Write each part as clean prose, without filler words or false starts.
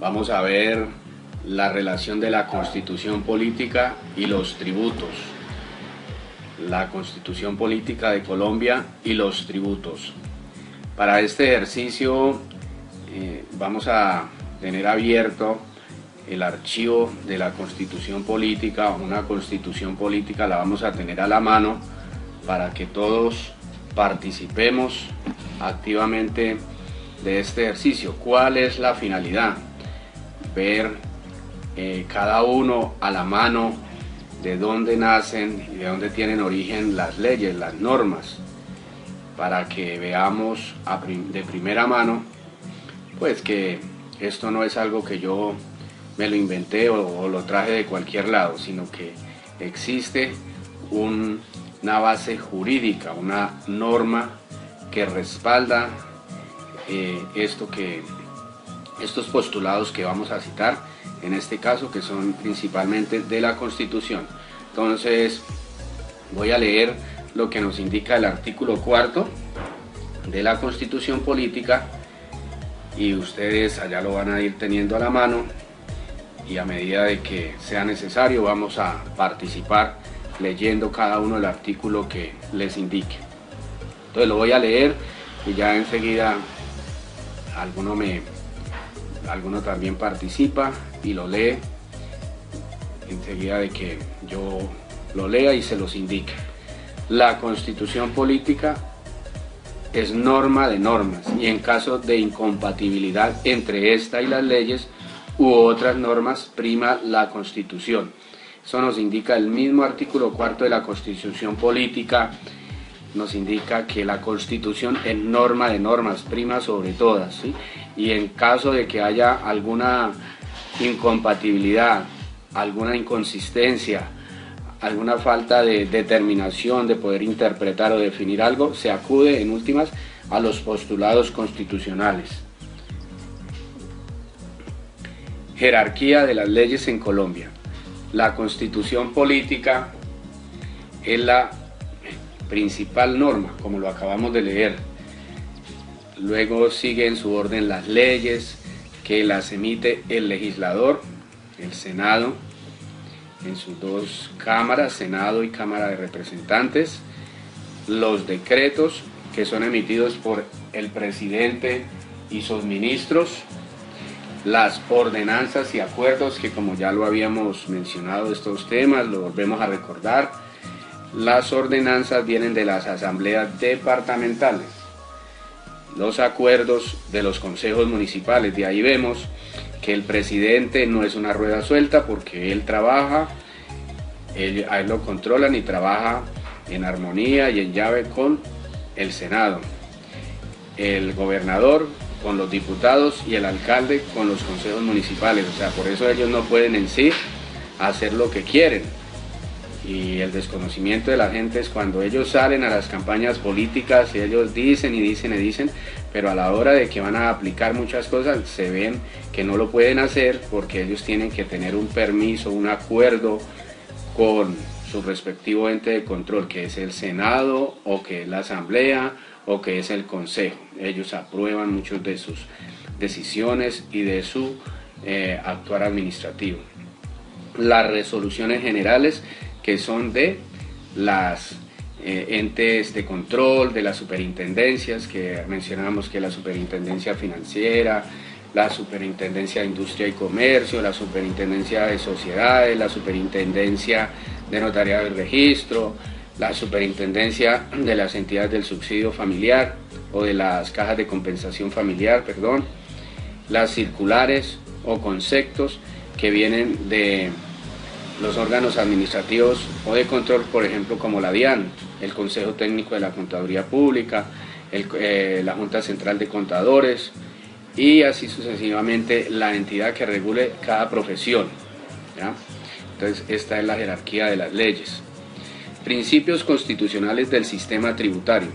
Vamos a ver la relación de la Constitución política y los tributos. La Constitución política de Colombia y los tributos. Para este ejercicio vamos a tener abierto el archivo de la Constitución política. Una Constitución política la vamos a tener a la mano para que todos participemos activamente de este ejercicio. ¿Cuál es la finalidad? Ver cada uno a la mano de dónde nacen y de dónde tienen origen las leyes, las normas, para que veamos de primera mano pues que esto no es algo que yo me lo inventé o lo traje de cualquier lado, sino que existe una base jurídica, una norma que respalda estos postulados que vamos a citar, en este caso, que son principalmente de la Constitución. Entonces, voy a leer lo que nos indica el artículo 4 de la Constitución política, y ustedes allá lo van a ir teniendo a la mano, y a medida de que sea necesario vamos a participar leyendo cada uno el artículo que les indique. Entonces lo voy a leer y ya enseguida alguno también participa y lo lee enseguida de que yo lo lea y se los indique. La Constitución política es norma de normas y en caso de incompatibilidad entre esta y las leyes u otras normas prima la Constitución. Eso nos indica el mismo artículo 4 de la Constitución política, nos indica que la Constitución es norma de normas, prima sobre todas, ¿sí? Y en caso de que haya alguna incompatibilidad, alguna inconsistencia, alguna falta de determinación de poder interpretar o definir algo, se acude en últimas a los postulados constitucionales. Jerarquía de las leyes en Colombia. La Constitución política es la principal norma, como lo acabamos de leer. Luego sigue en su orden las leyes, que las emite el legislador, el Senado, en sus dos cámaras, Senado y Cámara de Representantes. Los decretos, que son emitidos por el presidente y sus ministros. Las ordenanzas y acuerdos, que como ya lo habíamos mencionado estos temas, lo volvemos a recordar. Las ordenanzas vienen de las asambleas departamentales. Los acuerdos de los consejos municipales, de ahí vemos que el presidente no es una rueda suelta porque él trabaja, a él lo controlan y trabaja en armonía y en llave con el Senado. El gobernador con los diputados y el alcalde con los consejos municipales, o sea, por eso ellos no pueden en sí hacer lo que quieren. Y el desconocimiento de la gente es cuando ellos salen a las campañas políticas y ellos dicen y dicen y dicen, pero a la hora de que van a aplicar muchas cosas se ven que no lo pueden hacer porque ellos tienen que tener un permiso, un acuerdo con su respectivo ente de control, que es el Senado o que es la Asamblea o que es el Consejo. Ellos aprueban muchas de sus decisiones y de su actuar administrativo. Las resoluciones generales, que son de las entes de control, de las superintendencias, que mencionamos, que la superintendencia financiera, la superintendencia de industria y comercio, la superintendencia de sociedades, la superintendencia de notariado y registro, la superintendencia de las entidades del subsidio familiar o de las cajas de compensación familiar, perdón, las circulares o conceptos que vienen de los órganos administrativos o de control, por ejemplo, como la DIAN, el Consejo Técnico de la Contaduría Pública, la Junta Central de Contadores y así sucesivamente la entidad que regule cada profesión, ¿ya? Entonces, esta es la jerarquía de las leyes. Principios constitucionales del sistema tributario.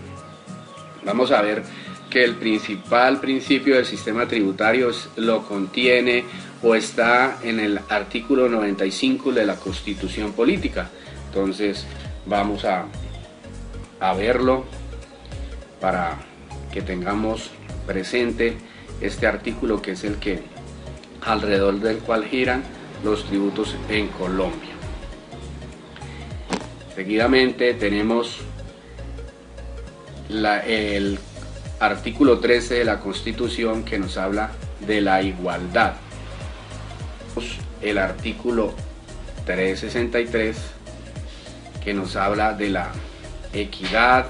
Vamos a ver que el principal principio del sistema tributario lo contiene o está en el artículo 95 de la Constitución política. Entonces vamos a verlo para que tengamos presente este artículo, que es el que alrededor del cual giran los tributos en Colombia. Seguidamente tenemos el artículo 13 de la Constitución, que nos habla de la igualdad. El artículo 363, que nos habla de la equidad,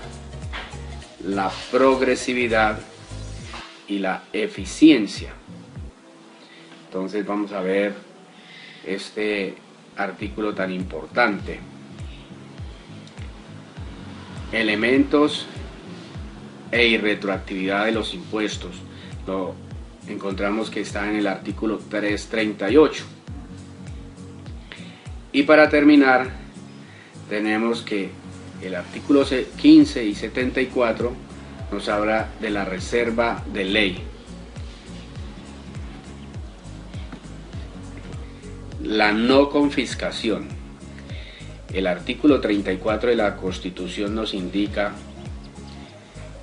la progresividad y la eficiencia. Entonces vamos a ver este artículo tan importante. Elementos e irretroactividad de los impuestos. Lo encontramos que está en el artículo 338. Y para terminar, tenemos que el artículo 15 y 74 nos habla de la reserva de ley. La no confiscación. El artículo 34 de la Constitución nos indica: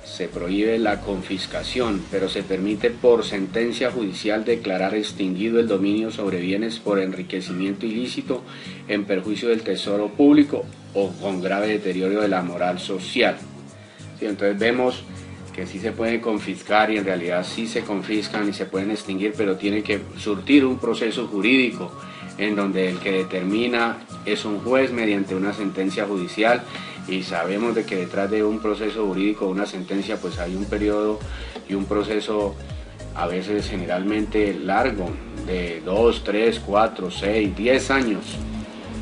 se prohíbe la confiscación, pero se permite por sentencia judicial declarar extinguido el dominio sobre bienes por enriquecimiento ilícito en perjuicio del tesoro público o con grave deterioro de la moral social. Sí, entonces vemos que sí se puede confiscar, y en realidad sí se confiscan y se pueden extinguir, pero tiene que surtir un proceso jurídico en donde el que determina es un juez mediante una sentencia judicial, y sabemos de que detrás de un proceso jurídico, una sentencia, pues hay un periodo y un proceso a veces generalmente largo, de 2, 3, 4, 6, 10 años.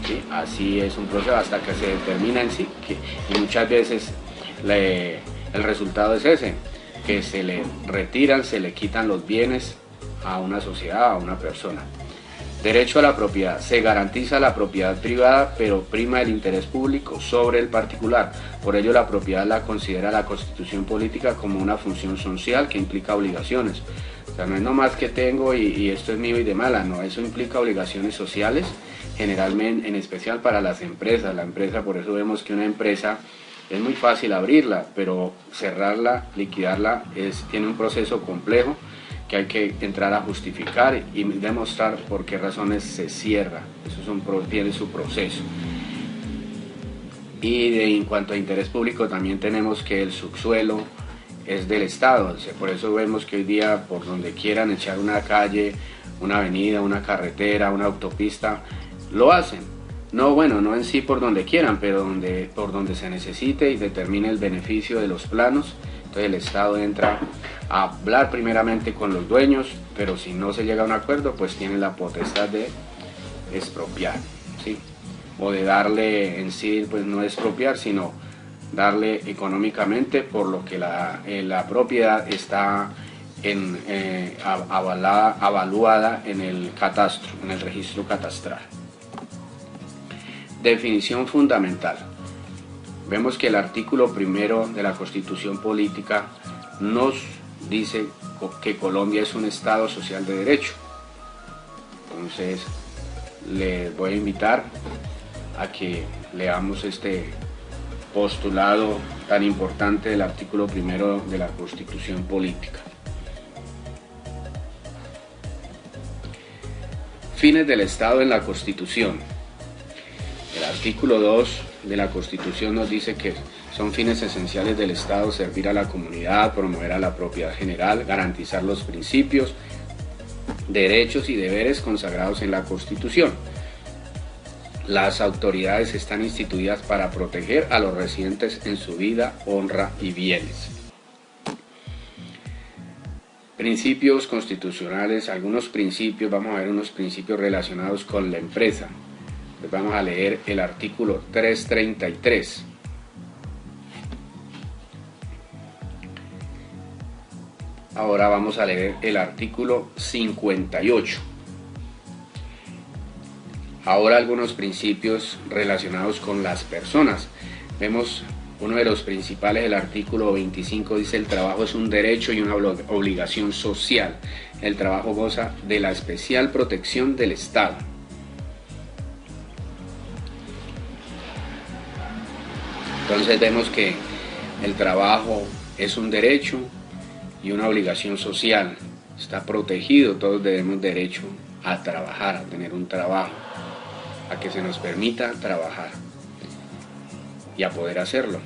¿Sí? Así es un proceso hasta que se determina en sí, y muchas veces el resultado es ese, que se le retiran, se le quitan los bienes a una sociedad, a una persona. Derecho a la propiedad. Se garantiza la propiedad privada, pero prima el interés público sobre el particular. Por ello, la propiedad la considera la Constitución política como una función social que implica obligaciones. O sea, no es nomás que tengo y esto es mío y de mala, no, eso implica obligaciones sociales, generalmente, en especial para las empresas. La empresa, por eso vemos que una empresa es muy fácil abrirla, pero cerrarla, liquidarla, tiene un proceso complejo, que hay que entrar a justificar y demostrar por qué razones se cierra. Eso tiene su proceso. Y en cuanto a interés público, también tenemos que el subsuelo es del Estado. Por eso vemos que hoy día, por donde quieran echar una calle, una avenida, una carretera, una autopista, lo hacen. No, bueno, no en sí por donde quieran, pero por donde se necesite y determine el beneficio de los planos. Entonces el Estado entra a hablar primeramente con los dueños, pero si no se llega a un acuerdo, pues tiene la potestad de expropiar, ¿sí? O de darle en sí, pues no expropiar, sino darle económicamente por lo que la propiedad está avaluada en el catastro, en el registro catastral. Definición fundamental. Vemos que el artículo 1 de la Constitución Política nos dice que Colombia es un Estado social de derecho. Entonces, les voy a invitar a que leamos este postulado tan importante del artículo 1 de la Constitución Política. Fines del Estado en la Constitución. El artículo 2 de la Constitución nos dice que son fines esenciales del Estado: servir a la comunidad, promover a la propiedad general, garantizar los principios, derechos y deberes consagrados en la Constitución. Las autoridades están instituidas para proteger a los residentes en su vida, honra y bienes. Principios constitucionales, algunos principios, vamos a ver unos principios relacionados con la empresa. Pues vamos a leer el artículo 333. Ahora vamos a leer el artículo 58. Ahora algunos principios relacionados con las personas. Vemos uno de los principales, el artículo 25, dice: el trabajo es un derecho y una obligación social. El trabajo goza de la especial protección del Estado. Entonces vemos que el trabajo es un derecho y una obligación social. está protegido, todos tenemos derecho a trabajar, a tener un trabajo, a que se nos permita trabajar y a poder hacerlo.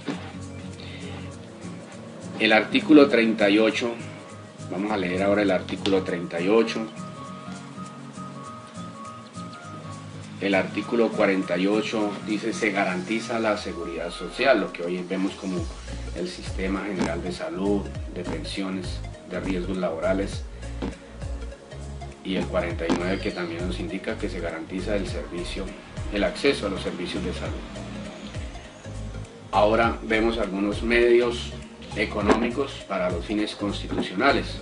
El artículo 38, vamos a leer ahora el artículo 38. El artículo 48 dice: se garantiza la seguridad social, lo que hoy vemos como el sistema general de salud, de pensiones, de riesgos laborales. Y el 49 que también nos indica que se garantiza el acceso a los servicios de salud. Ahora vemos algunos medios económicos para los fines constitucionales.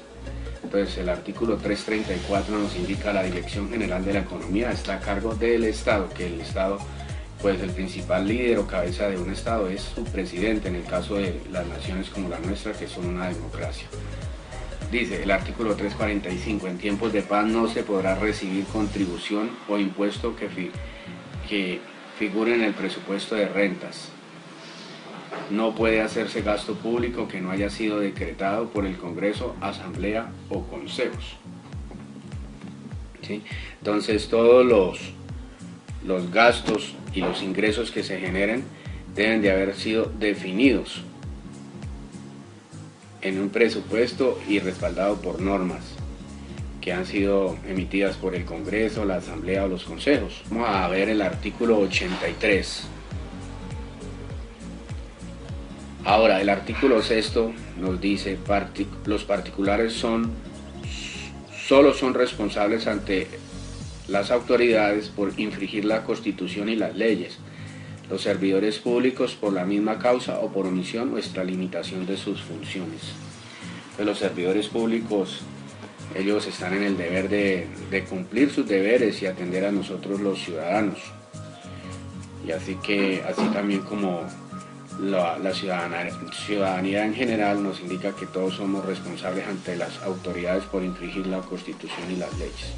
Entonces el artículo 334 nos indica: la Dirección General de la Economía está a cargo del Estado, que el Estado, pues el principal líder o cabeza de un Estado es su presidente, en el caso de las naciones como la nuestra, que son una democracia. Dice el artículo 345: en tiempos de paz no se podrá recibir contribución o impuesto que figure en el presupuesto de rentas. No puede hacerse gasto público que no haya sido decretado por el Congreso, Asamblea o Consejos. ¿Sí? Entonces todos los gastos y los ingresos que se generen deben de haber sido definidos en un presupuesto y respaldado por normas que han sido emitidas por el Congreso, la Asamblea o los Consejos. Vamos a ver el artículo 83. Ahora, el artículo 6 nos dice: los particulares solo son responsables ante las autoridades por infringir la Constitución y las leyes. Los servidores públicos por la misma causa o por omisión o extralimitación de sus funciones. Entonces, los servidores públicos, ellos están en el deber de cumplir sus deberes y atender a nosotros los ciudadanos. Y así también como la ciudadanía en general nos indica que todos somos responsables ante las autoridades por infringir la Constitución y las leyes.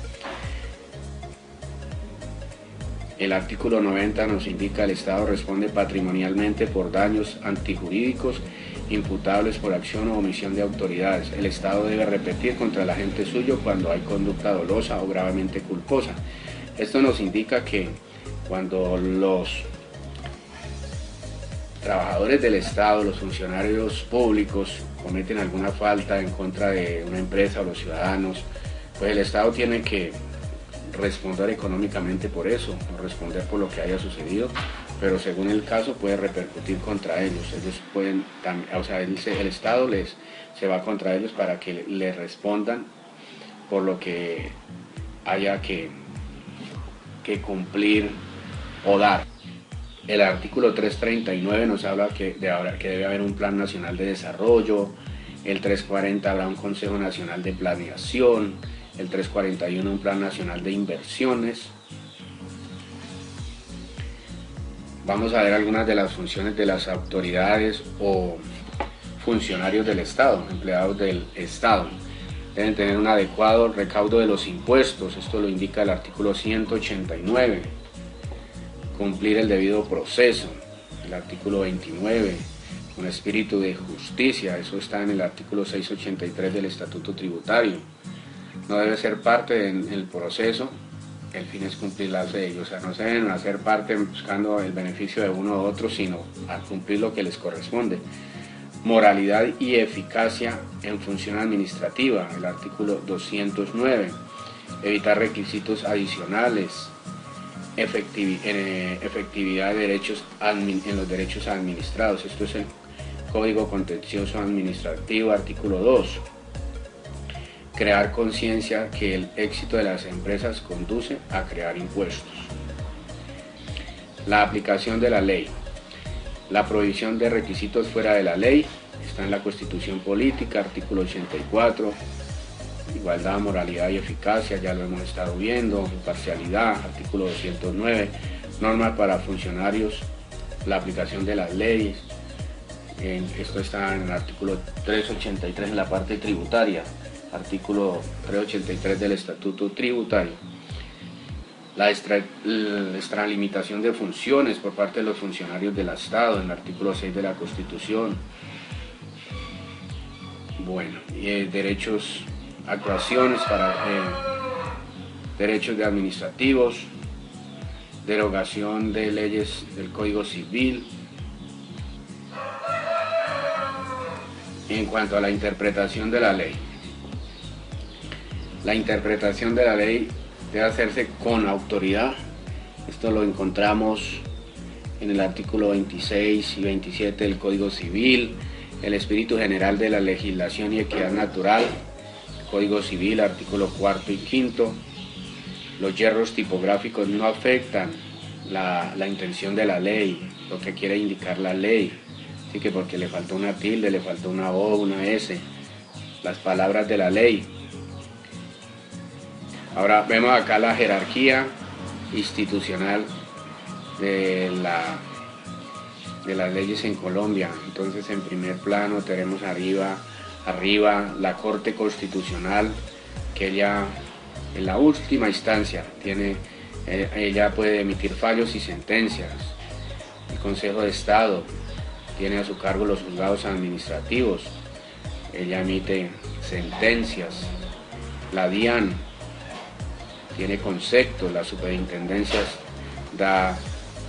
El artículo 90 nos indica: el Estado responde patrimonialmente por daños antijurídicos imputables por acción o omisión de autoridades. El Estado debe repetir contra el agente suyo cuando hay conducta dolosa o gravemente culposa. Esto nos indica que cuando los trabajadores del Estado, los funcionarios públicos cometen alguna falta en contra de una empresa o los ciudadanos, pues el Estado tiene que responder económicamente por eso, o responder por lo que haya sucedido, pero según el caso puede repercutir contra ellos. Ellos pueden, o sea, el Estado se va contra ellos para que le respondan por lo que haya que cumplir o dar. El artículo 339 nos habla que debe haber un Plan Nacional de Desarrollo. El 340 habrá un Consejo Nacional de Planeación. El 341 un Plan Nacional de Inversiones. Vamos a ver algunas de las funciones de las autoridades o funcionarios del Estado, empleados del Estado. Deben tener un adecuado recaudo de los impuestos, esto lo indica el artículo 189. Cumplir el debido proceso, el artículo 29, un espíritu de justicia, eso está en el artículo 683 del Estatuto Tributario. No debe ser parte en el proceso, el fin es cumplir las leyes, o sea, no se deben hacer parte buscando el beneficio de uno u otro, sino a cumplir lo que les corresponde. Moralidad y eficacia en función administrativa, el artículo 209. Evitar requisitos adicionales. Efectividad de derechos en los derechos administrados. Esto es el Código Contencioso Administrativo, artículo 2. Crear conciencia que el éxito de las empresas conduce a crear impuestos. La aplicación de la ley. La prohibición de requisitos fuera de la ley está en la Constitución Política, artículo 84. Igualdad, moralidad y eficacia, ya lo hemos estado viendo. Imparcialidad, artículo 209. Normas para funcionarios, la aplicación de las leyes. Esto está en el artículo 383 en la parte tributaria, artículo 383 del Estatuto Tributario. La extralimitación de funciones por parte de los funcionarios del Estado, en el artículo 6 de la Constitución. Bueno, derechos actuaciones para derechos de administrativos, derogación de leyes del Código Civil. En cuanto a la interpretación de la ley, la interpretación de la ley debe hacerse con autoridad. Esto lo encontramos en el artículo 26 y 27 del Código Civil, el espíritu general de la legislación y equidad natural, Código Civil, artículo 4 y 5. Los yerros tipográficos no afectan la intención de la ley, lo que quiere indicar la ley. Así que porque le faltó una tilde, le faltó una O, una S, las palabras de la ley. Ahora vemos acá la jerarquía institucional de las leyes en Colombia. Entonces, en primer plano tenemos arriba la Corte Constitucional, que ella en la última instancia ella puede emitir fallos y sentencias. El Consejo de Estado tiene a su cargo los juzgados administrativos, ella emite sentencias. La DIAN tiene conceptos, las superintendencias da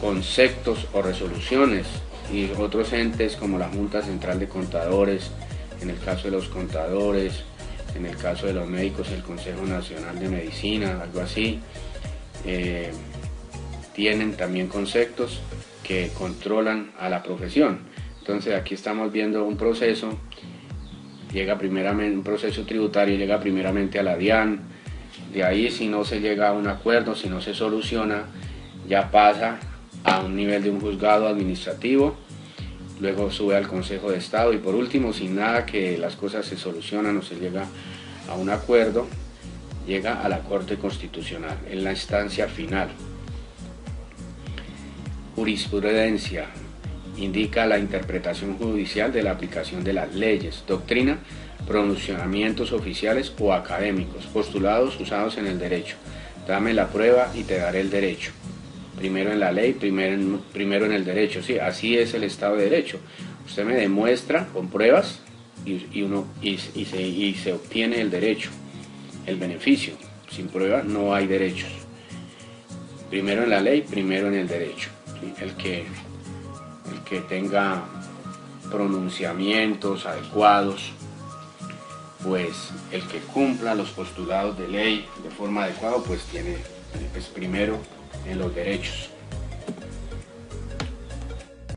conceptos o resoluciones, y otros entes como la Junta Central de Contadores, en el caso de los contadores, en el caso de los médicos, el Consejo Nacional de Medicina, algo así, tienen también conceptos que controlan a la profesión. Entonces aquí estamos viendo un proceso, un proceso tributario llega primeramente a la DIAN, de ahí si no se llega a un acuerdo, si no se soluciona, ya pasa a un nivel de un juzgado administrativo, luego sube al Consejo de Estado y por último, sin nada que las cosas se solucionan o se llega a un acuerdo, llega a la Corte Constitucional, en la instancia final. Jurisprudencia indica la interpretación judicial de la aplicación de las leyes. Doctrina, pronunciamientos oficiales o académicos, postulados usados en el derecho. Dame la prueba y te daré el derecho. Primero en la ley, primero en el derecho. Sí, así es el Estado de Derecho. Usted me demuestra con pruebas y se obtiene el derecho, el beneficio. Sin prueba no hay derechos. Primero en la ley, primero en el derecho. ¿Sí? El que tenga pronunciamientos adecuados, pues el que cumpla los postulados de ley de forma adecuada, pues tiene primero en los derechos.